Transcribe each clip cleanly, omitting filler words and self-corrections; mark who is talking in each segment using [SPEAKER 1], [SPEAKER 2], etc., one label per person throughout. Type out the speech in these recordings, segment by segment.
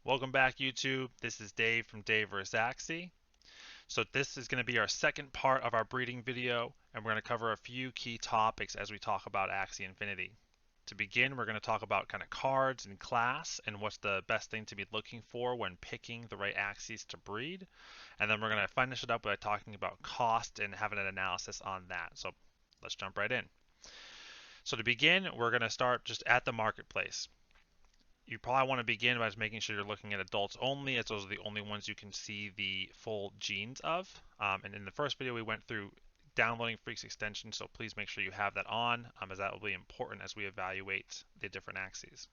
[SPEAKER 1] Welcome back, YouTube. This is Dave from Dave vs. Axie. So this is going to be our second part of our breeding video, and we're going to cover a few key topics as we talk about Axie Infinity. To begin, we're going to talk about kind of cards and class and what's the best thing to be looking for when picking the right Axies to breed. And then we're going to finish it up by talking about cost and having an analysis on that. So let's jump right in. So to begin, we're going to start just at the marketplace. You probably want to begin by just making sure you're looking at adults only, as those are the only ones you can see the full genes of. And in the first video, we went through downloading Freaks extension, so please make sure you have that on, as that will be important as we evaluate the different axes.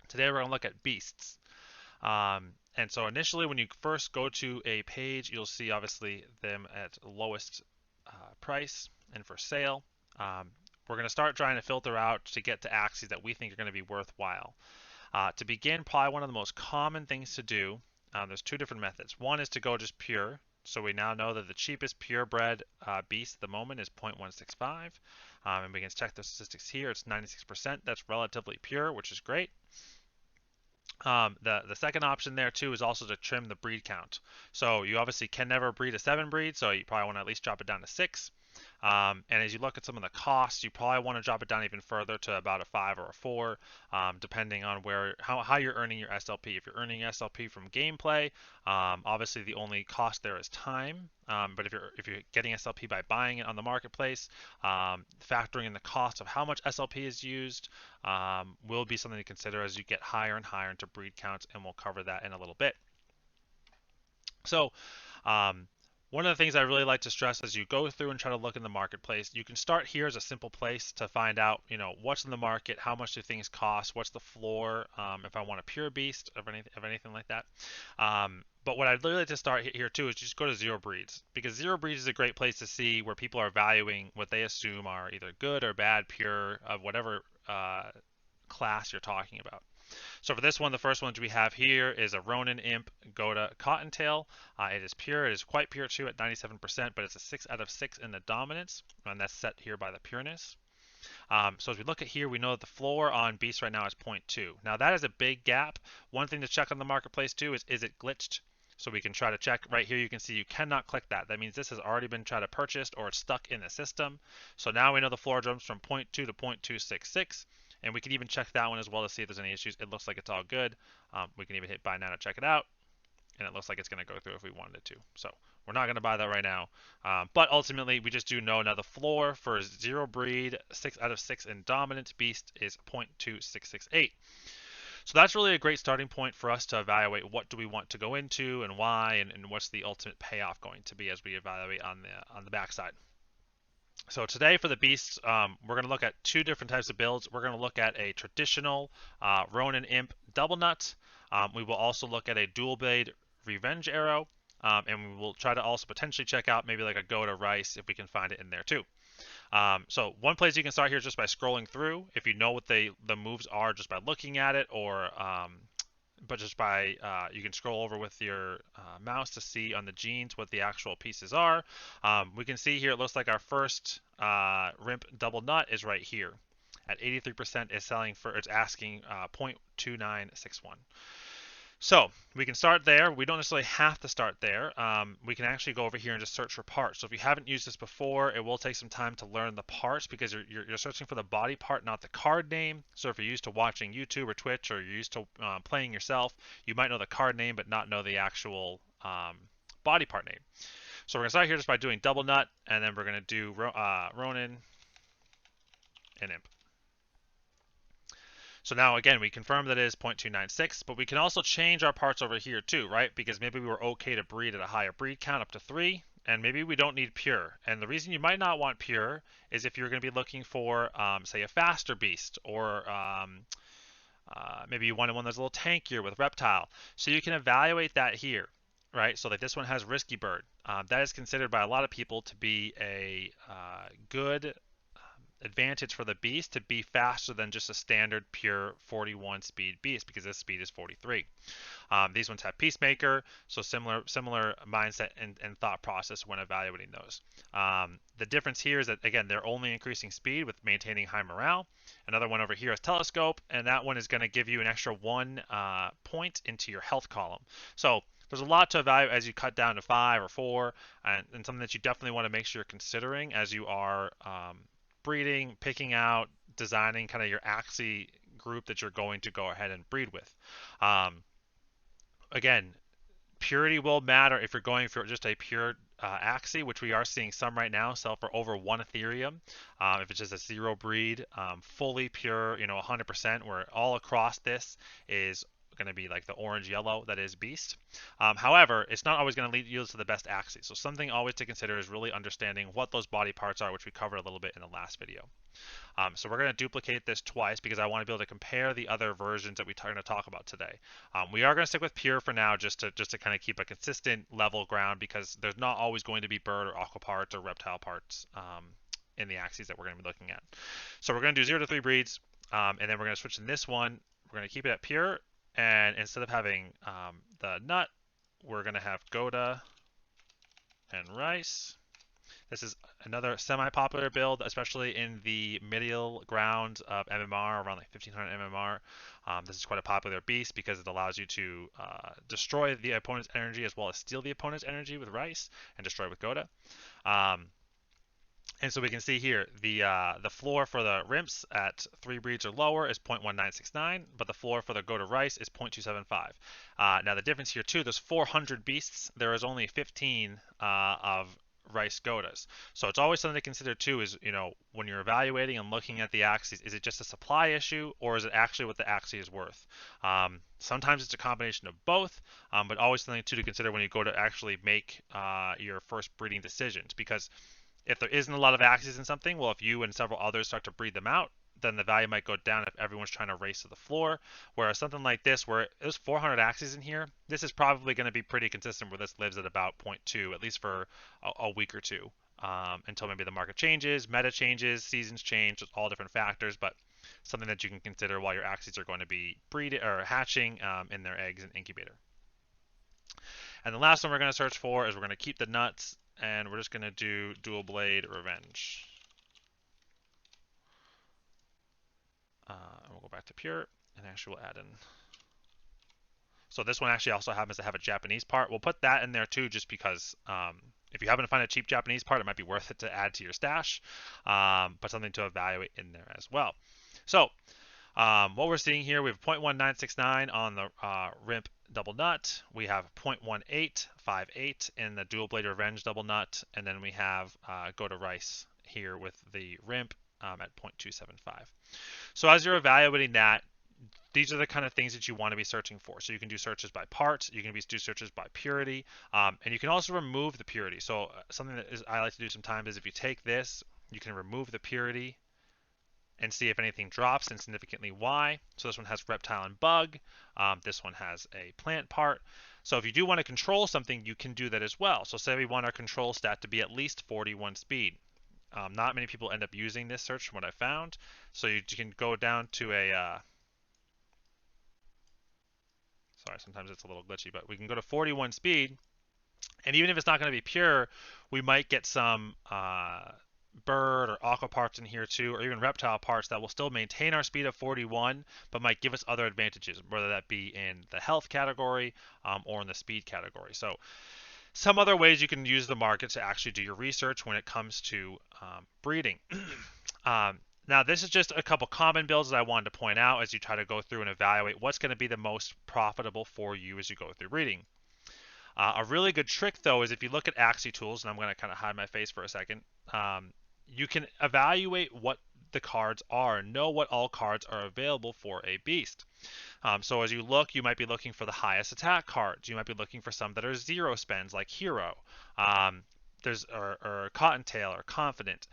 [SPEAKER 1] Today, we're going to look at beasts. And so initially, when you first go to a page, you'll see obviously them at lowest price and for sale. We're going to start trying to filter out to get to axes that we think are going to be worthwhile. To begin, probably one of the most common things to do, there's two different methods. One is to go just pure. So we now know that the cheapest purebred beast at the moment is 0.165. And we can check the statistics here. It's 96%. That's relatively pure, which is great. The second option there too is also to trim the breed count. So you obviously can never breed a 7 breed, so you probably want to at least drop it down to 6. And as you look at some of the costs, you probably want to drop it down even further to about a 5 or a 4, depending on how you're earning your SLP. If you're earning SLP from gameplay, obviously the only cost there is time. But if you're getting SLP by buying it on the marketplace, factoring in the cost of how much SLP is used will be something to consider as you get higher and higher into breed counts, and we'll cover that in a little bit. So one of the things I really like to stress as you go through and try to look in the marketplace, you can start here as a simple place to find out, what's in the market, how much do things cost, what's the floor, if I want a pure beast of anything like that. But what I'd really like to start here too is just go to zero breeds, because zero breeds is a great place to see where people are valuing what they assume are either good or bad, pure, of whatever class you're talking about. So for this one, the first one we have here is a Ronin Imp Goda Cottontail. It is pure. It is quite pure too at 97%, but it's a 6 out of 6 in the dominance, and that's set here by the pureness. So as we look at here, we know that the floor on beast right now is 0.2. Now that is a big gap. One thing to check on the marketplace too is it glitched? So we can try to check right here. You can see you cannot click that. That means this has already been tried to purchase or it's stuck in the system. So now we know the floor jumps from 0.2 to 0.266. And we can even check that one as well to see if there's any issues. It looks like it's all good. We can even hit buy now to check it out. And it looks like it's going to go through if we wanted it to. So we're not going to buy that right now. But ultimately, we just do know now the floor for zero breed, 6 out of 6 in dominant beast is 0.2668. So that's really a great starting point for us to evaluate what do we want to go into and why, and what's the ultimate payoff going to be as we evaluate on the backside. So today for the beasts, we're going to look at two different types of builds. We're going to look at a traditional Ronin Imp double nut. We will also look at a dual blade Revenge Arrow, and we will try to also potentially check out maybe like a Goda Rice if we can find it in there too. So one place you can start here is just by scrolling through. If you know what the moves are just by looking at it, or but just by you can scroll over with your mouse to see on the genes what the actual pieces are. We can see here it looks like our first Rimp double nut is right here at 83%. Is selling for, it's asking 0.2961. So we can start there. We don't necessarily have to start there. We can actually go over here and just search for parts. So if you haven't used this before, it will take some time to learn the parts, because you're searching for the body part, not the card name. So if you're used to watching YouTube or Twitch, or you're used to playing yourself, you might know the card name but not know the actual body part name. So we're going to start here just by doing double nut, and then we're going to do Ronin and Imp. So now again, we confirm that it is 0.296, but we can also change our parts over here too, right? Because maybe we were okay to breed at a higher breed count up to 3, and maybe we don't need pure. And the reason you might not want pure is if you're going to be looking for, say, a faster beast, or maybe you want one that's a little tankier with reptile. So you can evaluate that here, right? So like this one has Risky Bird. That is considered by a lot of people to be a good advantage for the beast to be faster than just a standard pure 41 speed beast, because this speed is 43. These ones have Peacemaker, so similar mindset and thought process when evaluating those. The difference here is that, again, they're only increasing speed with maintaining high morale. Another one over here is Telescope, and that one is going to give you an extra 1 point into your health column. So there's a lot to evaluate as you cut down to 5 or 4, and something that you definitely want to make sure you're considering as you are breeding, picking out, designing kind of your Axie group that you're going to go ahead and breed with. Again, purity will matter if you're going for just a pure Axie, which we are seeing some right now sell for over 1 Ethereum. If it's just a zero breed, fully pure, 100%, where all across this is going to be like the orange yellow that is beast. However, it's not always going to yield to the best Axie. So something always to consider is really understanding what those body parts are, which we covered a little bit in the last video. So we're going to duplicate this twice because I want to be able to compare the other versions that we're going to talk about today. We are going to stick with pure for now, just to kind of keep a consistent level ground, because there's not always going to be bird or aqua parts or reptile parts in the Axies that we're going to be looking at. So we're going to do 0 to 3 breeds, and then we're going to switch in this one. We're going to keep it at pure, and instead of having the nut, we're going to have Gouda and rice. This is another semi-popular build, especially in the middle ground of MMR, around like 1500 MMR. This is quite a popular beast because it allows you to destroy the opponent's energy as well as steal the opponent's energy with rice and destroy with Gouda. And so we can see here the floor for the Rimps at 3 breeds or lower is 0.1969, but the floor for the Gouda Rice is 0.275. Now the difference here too, there's 400 beasts. There is only 15 of rice Goudas. So it's always something to consider too is, when you're evaluating and looking at the Axies, is it just a supply issue or is it actually what the Axie is worth? Sometimes it's a combination of both, but always something too to consider when you go to actually make your first breeding decisions, because if there isn't a lot of Axies in something, well, if you and several others start to breed them out, then the value might go down if everyone's trying to race to the floor. Whereas something like this, where there's 400 Axies in here, this is probably going to be pretty consistent where this lives at about 0.2, at least for a week or two, until maybe the market changes, meta changes, seasons change, all different factors, but something that you can consider while your Axies are going to be hatching in their eggs and incubator. And the last one we're going to search for is we're going to keep the nuts, and we're just going to do Dual Blade Revenge. And we'll go back to pure, and actually we'll add in. So this one actually also happens to have a Japanese part. We'll put that in there too, just because if you happen to find a cheap Japanese part, it might be worth it to add to your stash, but something to evaluate in there as well. So what we're seeing here, we have 0.1969 on the Rimp double nut. We have 0.1858 in the Dual Blade Revenge double nut, and then we have Gouda Rice here with the Rimp at 0.275. So as you're evaluating that, these are the kind of things that you want to be searching for. So you can do searches by part, you can do searches by purity, and you can also remove the purity. So something that I like to do sometimes is if you take this, you can remove the purity and see if anything drops, and significantly why. So this one has reptile and bug. This one has a plant part. So if you do want to control something, you can do that as well. So say we want our control stat to be at least 41 speed. Not many people end up using this search from what I found. So you can go down to a, sorry, sometimes it's a little glitchy, but we can go to 41 speed. And even if it's not going to be pure, we might get some bird or aqua parts in here too, or even reptile parts that will still maintain our speed of 41, but might give us other advantages, whether that be in the health category or in the speed category. So some other ways you can use the market to actually do your research when it comes to breeding. Now, this is just a couple common builds that I wanted to point out as you try to go through and evaluate what's going to be the most profitable for you as you go through breeding. A really good trick, though, is if you look at Axie tools, and I'm going to kind of hide my face for a second, you can evaluate what the cards are, know what all cards are available for a beast. So as you look, you might be looking for the highest attack cards. You might be looking for some that are 0 spends, like Hero. or cottontail or confident,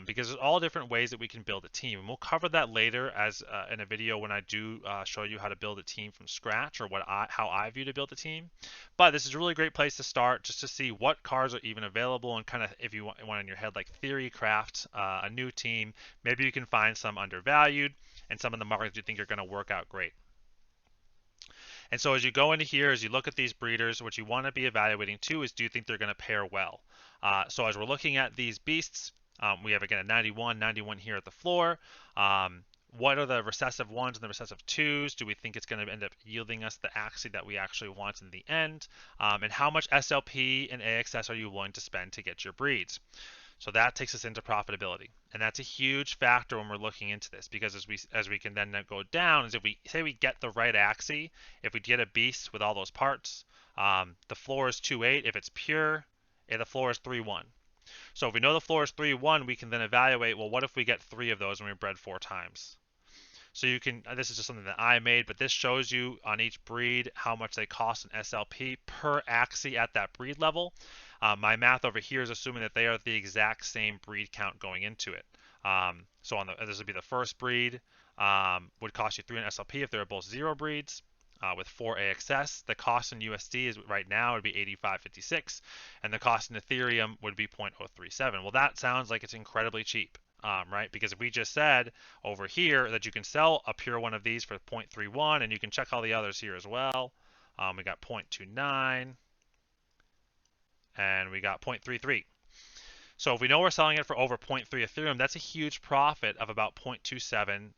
[SPEAKER 1] because there's all different ways that we can build a team, and we'll cover that later as in a video when I do show you how to build a team from scratch, or how I view to build a team. But this is a really great place to start, just to see what cards are even available, and kind of, if you want in your head, like theory craft a new team. Maybe you can find some undervalued and some in the markets you think are going to work out great. And so as you go into here, as you look at these breeders, what you want to be evaluating too is, do you think they're going to pair well? So as we're looking at these beasts, we have again a 91, 91 here at the floor. What are the recessive ones and the recessive twos? Do we think it's going to end up yielding us the Axie that we actually want in the end? And how much SLP and AXS are you willing to spend to get your breeds? So that takes us into profitability, and that's a huge factor when we're looking into this, because as we can then go down, is if we say we get the right Axie, if we get a beast with all those parts, the floor is 2.8. If it's pure, the floor is 3.1. So if we know the floor is 3.1, we can then evaluate, well, what if we get 3 of those and we bred 4 times? So you can, this is just something that I made, but this shows you on each breed how much they cost in SLP per Axie at that breed level. My math over here is assuming that they are the exact same breed count going into it. So this would be the first breed, would cost you 3 in SLP if they're both 0 breeds. With 4 AXS, the cost in USD is right now would be 85.56, and the cost in Ethereum would be 0.037. Well, that sounds like it's incredibly cheap. Right? Because if we just said over here that you can sell a pure one of these for 0.31, and you can check all the others here as well. We got 0.29, and we got 0.33. So if we know we're selling it for over 0.3 Ethereum, that's a huge profit of about 0.27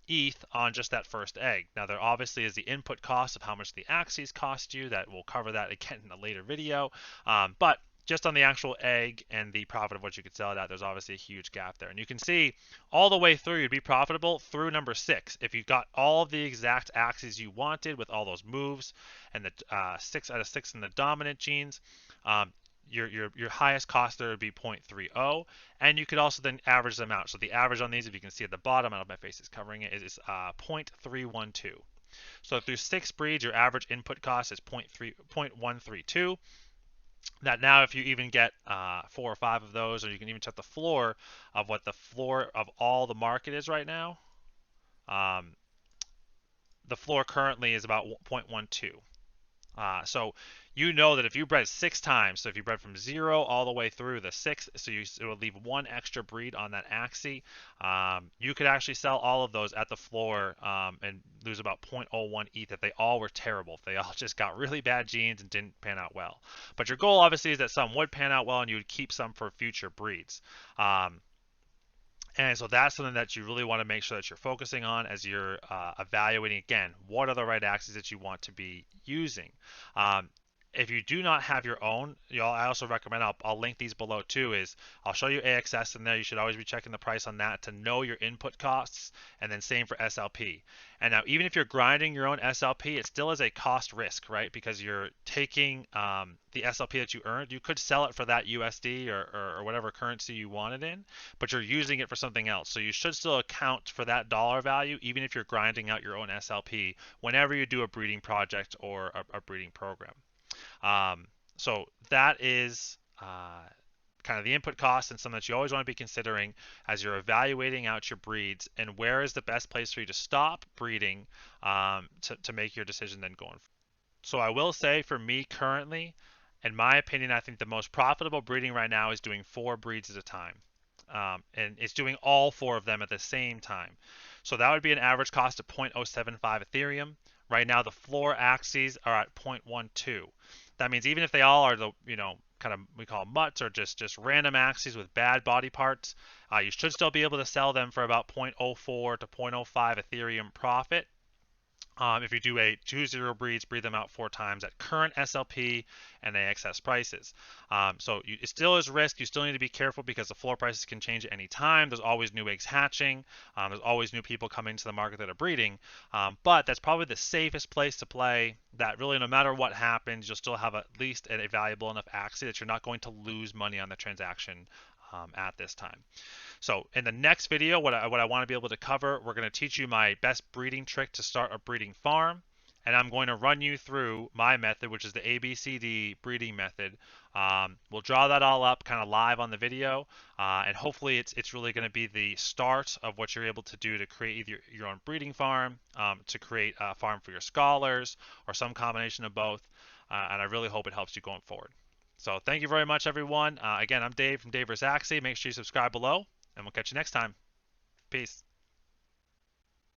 [SPEAKER 1] ETH on just that first egg. Now there obviously is the input cost of how much the Axies cost you. That we'll cover that again in a later video. But just on the actual egg and the profit of what you could sell it at, there's obviously a huge gap there. And you can see all the way through, you'd be profitable through number 6. If you got all of the exact Axies you wanted with all those moves and the 6 out of 6 in the dominant genes, your highest cost there would be 0.30, and you could also then average them out. So the average on these, if you can see at the bottom, I don't know if my face is covering it, is 0.312. So through 6 breeds, your average input cost is 0.132. That now, if you even get 4 or 5 of those, or you can even check the floor of what the floor of all the market is right now, the floor currently is about 0.12. So you know that if you bred 6 times, so if you bred from 0 all the way through the 6th, so it will leave 1 extra breed on that Axie, you could actually sell all of those at the floor and lose about 0.01 ETH if they all were terrible, if they all just got really bad genes and didn't pan out well. But your goal obviously is that some would pan out well and you would keep some for future breeds. And so that's something that you really want to make sure that you're focusing on as you're evaluating, again, what are the right Axies that you want to be using. If you do not have your own, I also recommend, I'll link these below too, is I'll show you AXS in there. You should always be checking the price on that to know your input costs, and then same for SLP. And now even if you're grinding your own SLP, it still is a cost risk, right? Because you're taking the SLP that you earned, you could sell it for that USD or whatever currency you want it in, but you're using it for something else. So you should still account for that dollar value, even if you're grinding out your own SLP whenever you do a breeding project or a breeding program. So that is kind of the input costs and something that you always want to be considering as you're evaluating out your breeds, and where is the best place for you to stop breeding to make your decision then going forward. So I will say, for me currently, in my opinion, I think the most profitable breeding right now is doing 4 breeds at a time. And it's doing all 4 of them at the same time. So that would be an average cost of 0.075 Ethereum. Right now, the floor Axies are at 0.12. That means even if they all are the, kind of, we call them mutts, or just random Axies with bad body parts, you should still be able to sell them for about 0.04 to 0.05 Ethereum profit. If you do a 2-0 breeds, breed them out 4 times at current SLP and AXS prices. So it still is risk. You still need to be careful because the floor prices can change at any time. There's always new eggs hatching. There's always new people coming to the market that are breeding. But that's probably the safest place to play, that really no matter what happens, you'll still have at least a valuable enough Axie that you're not going to lose money on the transaction at this time. So in the next video, what I want to be able to cover, we're going to teach you my best breeding trick to start a breeding farm. and I'm going to run you through my method, which is the ABCD breeding method. We'll draw that all up kind of live on the video, and hopefully it's really going to be the start of what you're able to do to create either your own breeding farm, to create a farm for your scholars, or some combination of both. And I really hope it helps you going forward. So thank you very much, everyone. Again, I'm Dave from Dave vs. Axie. Make sure you subscribe below, and we'll catch you next time. Peace.